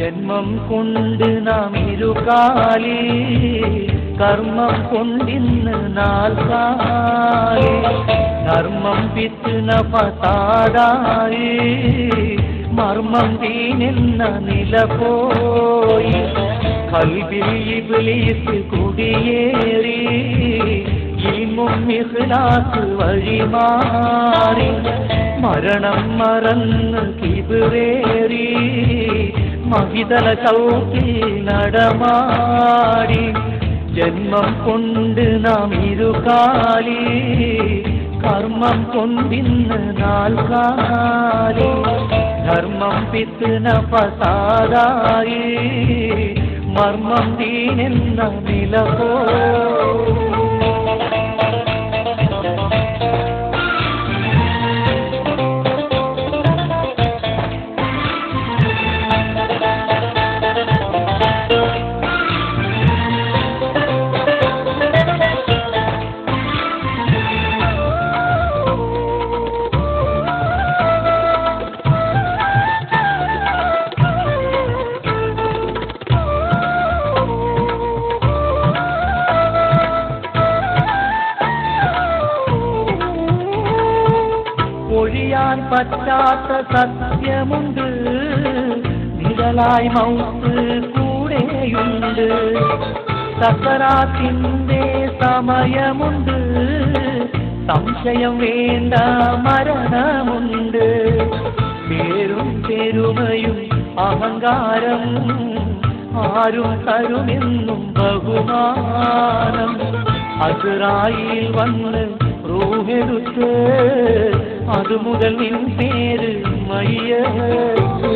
ജന്മം കൊണ്ട് നാം ഇരുകാലി, കർമ്മം കൊണ്ടിന്ന് നാൽക്കാലി, ധർമ്മം വിത്ത് നഫസാദായി, മർമ്മം ദീനെന്ന നില പോയി, ഖൽബിൽ ഇബ്ലീസ് കുടിയേറി, ഇൽമും ഇഖ്ലാസ് വഴിമാറി, മരണം മറന്ന് കിബിറേറി, മഹിതല ചൗക്കിൽ നടമാടി. ജന്മം കൊണ്ട് നാം ഇരുകാലി, കർമ്മം കൊണ്ടിന്ന് നാൽക്കാലി, ധർമ്മം വിത്ത് നഫസാദായി, മർമ്മം ദീനെന്ന നില പോയി. ഒഴിയാൻ പറ്റാത്ത സത്യമുണ്ട്, നിഴലായി മൗത്ത് കൂടെയുണ്ട്, സക്കറാത്തിന്റെ സമയമുണ്ട്, സംശയം വേണ്ട മരണമുണ്ട്, പേരും പെരുമയും അഹങ്കാരം ആരും തരുമെന്നും ബഹുമാനം, അസ്റായീൽ വന്ന് റൂഹെടുത്ത് അതുമുതൽ നിൻ പേര് മയ്യത്ത്.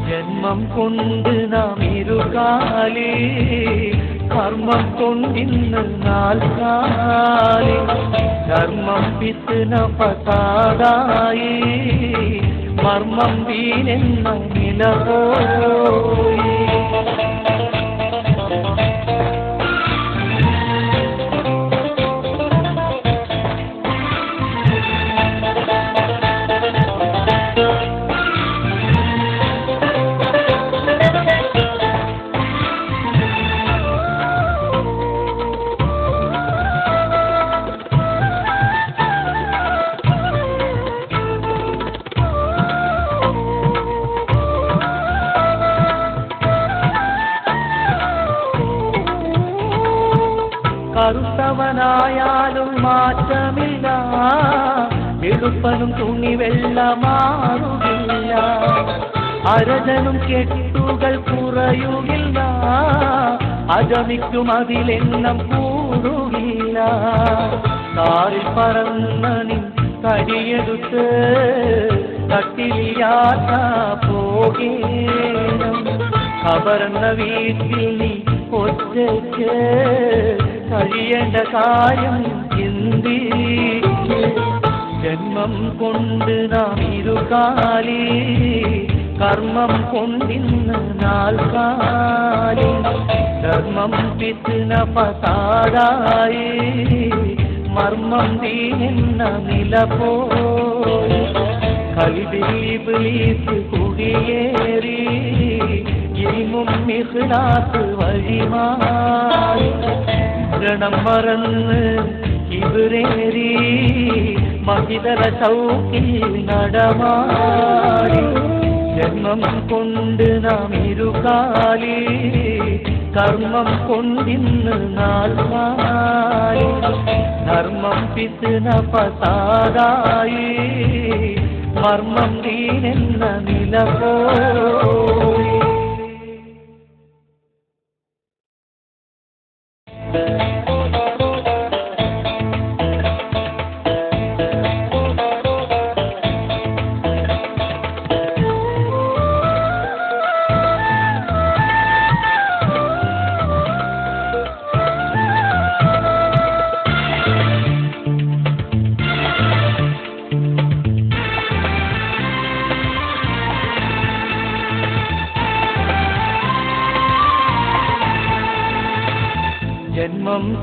ജന്മം കൊണ്ട് നാം ഇരുകാലി, കർമ്മം കൊണ്ടിന്ന് നാൽക്കാലി, ധർമ്മം വിത്ത് നഫസാദായി, മർമ്മം ദീനെന്ന നില പോയി. കറുത്തവനായാലും മാറ്റമില്ല, വെളുപ്പനും തുണി വെള്ളമാറുകില്ല, അരജനും കെട്ടുകൾ കുറയുകില്ല, അജമിക്കും അതിലെണ്ണം കൂടുകില്ല, കാറിൽ പറന്ന നിൻ കരിയെടുത്ത് തട്ടിലിയാത്ത പോകേണം, ഖബറെന്ന വീട്ടിൽ നീ ഒറ്റയ്ക്ക് കഴിയേണ്ട കാര്യം ചിന്തിച്ച്. ജന്മം കൊണ്ട് നാം ഇരുകാലി, കർമ്മം കൊണ്ടിന്ന് നാൽക്കാലി, ധർമ്മം വിത്ത് നഫസാദായി, മർമ്മം ദീനെന്ന നില പോയി, ഖൽബിൽ ഇബ്ലീസ് കുടിയേറി, ഇൽമും ഇഖ്ലാസ് വഴിമാറി, മരണം മറന്ന് കിബിറേറി, മഹിതല ചൗക്കിൽ നടമാടി. ജന്മം കൊണ്ട് നാം ഇരുകാലി, കർമ്മം കൊണ്ടിന്ന് നാൽക്കാലി, ധർമ്മം വിത്ത് നഫസാദായി, മർമ്മം ദീനെന്ന നില പോയി.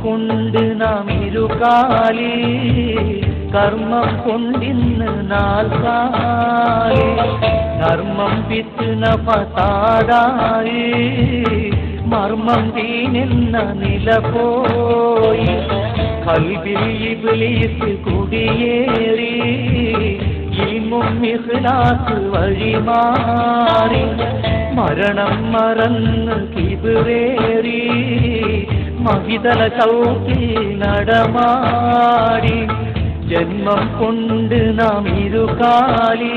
കൊണ്ട് നാം ഇരുകാലി കർമ്മം കൊണ്ടിന്ന് നാൽക്കാലി ധർമ്മം പിത്തുന പതാടായി മർമ്മം തീനെന്ന നില പോയി കൽബിൽ ഇബ്ലീസ് കുടിയേറി ഇൽമും ഇഖ്ലാസ് വഴിമാറി മരണം മറന്ന് കിബിറേറി മഹിതല ചൗക്കി നടമാടി ജന്മം കൊണ്ട് നാം ഇരുകാലി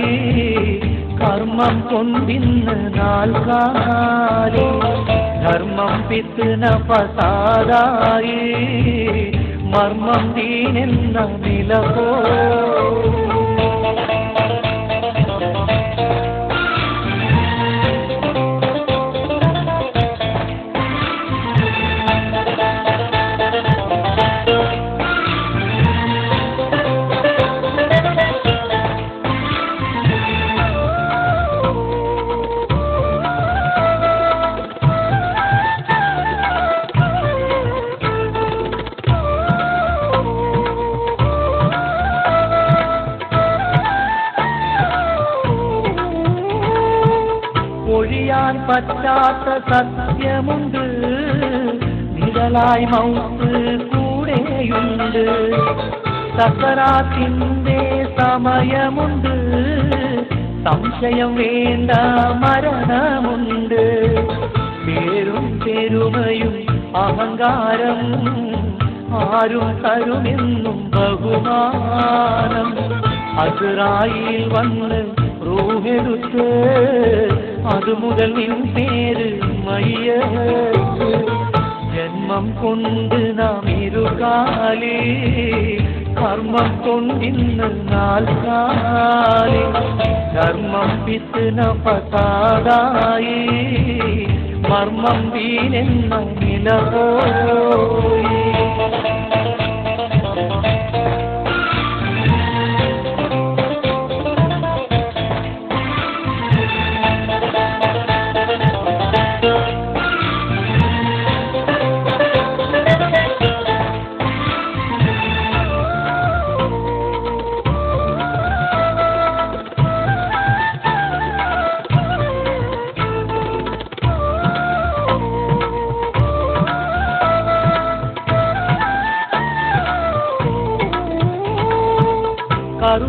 കർമ്മം കൊണ്ടിന്ന് നാൽക്കാലി ധർമ്മം പിത്തുന പസാദായി മർമ്മം ദീനെന്ന നില ഒഴിയാൻ പറ്റാത്ത സത്യമുണ്ട് നിഴലായി മൗത്ത് കൂടെയുണ്ട് സക്കറാത്തിന്റെ സമയമുണ്ട് സംശയം വേണ്ട മരണമുണ്ട് പേരും പെരുമയും അഹങ്കാരം ആരും തരുമെന്നും ബഹുമാനം അസ്റായിൽ വന്ന് റൂഹെടുത്ത് അതുമുതൽ നിൻ പേര് മയ്യത്ത് ജന്മം കൊണ്ട് നാം ഇരുകാലി കർമ്മം കൊണ്ടിന്ന് നാൽക്കാലി ധർമ്മം പിത്തുന പസാദായി മർമ്മം ദീനെന്ന നില പോയി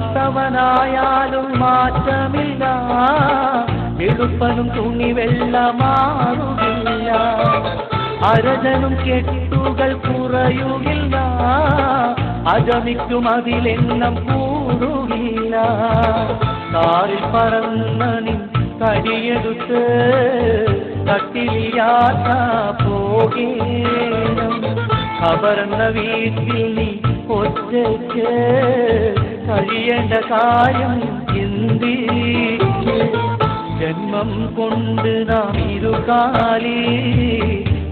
കറുത്തവനായാലും മാറ്റമില്ല വെളുപ്പനും തുണി വെള്ള മാറുകില്ല അരജനും കെട്ടുകൾ കുറയുകില്ല അജമിക്കും അതിലെണ്ണം കൂടുകില്ല കാറിൽ പറന്ന നിൻ കടിയെടുത്ത് കട്ടിലിയാത്ത പോകേണം ഖബറെന്ന വീട്ടിൽ നീ ഒറ്റയ്ക്ക് കഴിയേണ്ട കാര്യം ചിന്തിച്ച് ജന്മം കൊണ്ട് നാം ഇരുകാലി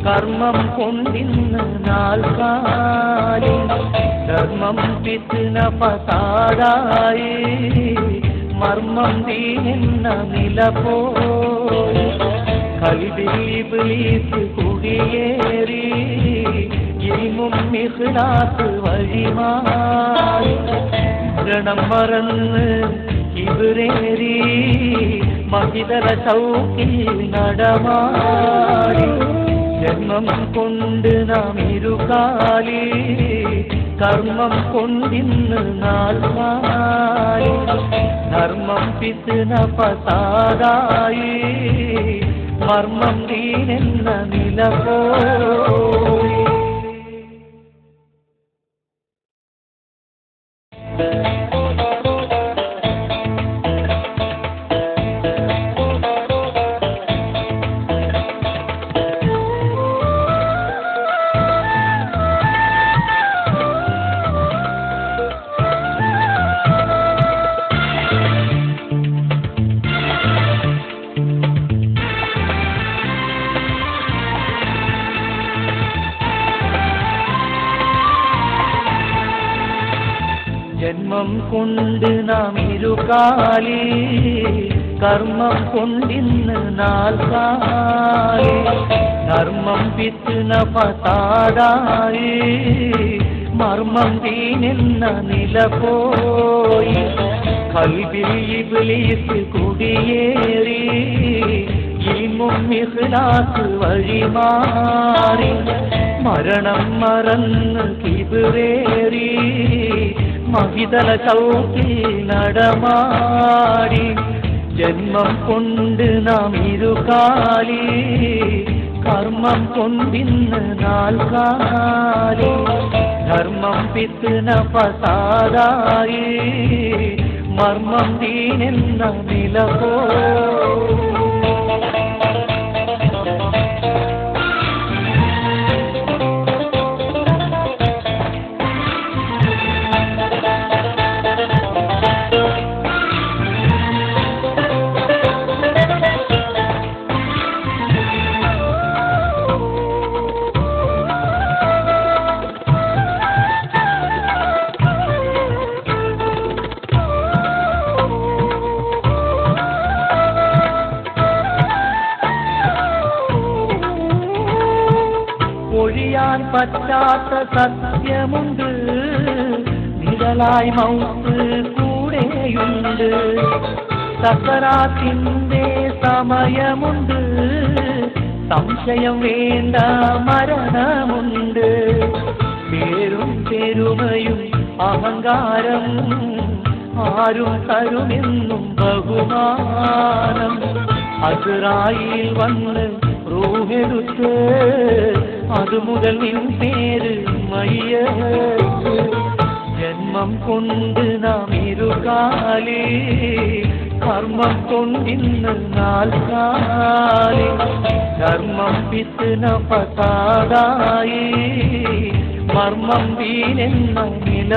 കർമ്മം കൊണ്ടിന്ന് നാൽക്കാലി ധർമ്മം പിത്തുന പസാദായി മർമ്മം ദീനെന്ന നില പോയി കൽബിൽ ഇബ്ലീസ് കുടിയേറി ഇൽമും ഇഖ്ലാസ് വഴിമാറി മരണം മറന്ന് കിബിറേറി മഹിതല ചൗക്കിൽ നടമാടി ജന്മം കൊണ്ട് നാം ഇരുകാലി കർമ്മം കൊണ്ടിന്ന് നാൽക്കാലി ധർമ്മം പിത്തുന പസാദായി മർമ്മം ദീനെന്ന നില പോയി ജന്മം കൊണ്ട് നാം ഇരുകാലി കർമ്മം കൊണ്ടിന്ന് നാൽക്കാലി ധർമ്മം പിത്തുന പതാതായി മർമ്മം ദീനെന്ന നില പോയി കൽബിൽ ഇബ്ലീസ് കുടിയേറി ഇൽമും ഇഖ്ലാസ് വഴിമാറി മരണം മറന്ന് കിബിറേറി മഹിതല ചൗക്കിൽ നടമാടി ജന്മം കൊണ്ട് നാം ഇരുകാലി കർമ്മം കൊണ്ടിന്ന് നാൽക്കാലി ധർമ്മം പിത്തുന പസാദായി മർമ്മം ദീനെന്ന നില ഒഴിയാൻ പറ്റാത്ത സത്യമുണ്ട് നിഴലായി മൗത്ത് കൂടെയുണ്ട് സക്കറാത്തിന്റെ സമയമുണ്ട് സംശയം വേണ്ട മരണമുണ്ട് പേരും പെരുമയും അഹങ്കാരം ആരും തരുമെന്നും ബഹുമാനം അസ്റായീൽ വന്ന് റൂഹെടുത്ത് അതുമുതൽ നിൻ പേര് മയ്യത്ത് ജന്മം കൊണ്ട് നാം ഇരുകാലി കർമ്മം കൊണ്ടിന്ന് നാൽക്കാലി ധർമ്മം പിത്തുന പതാതായി മർമ്മം ദീനെന്ന നില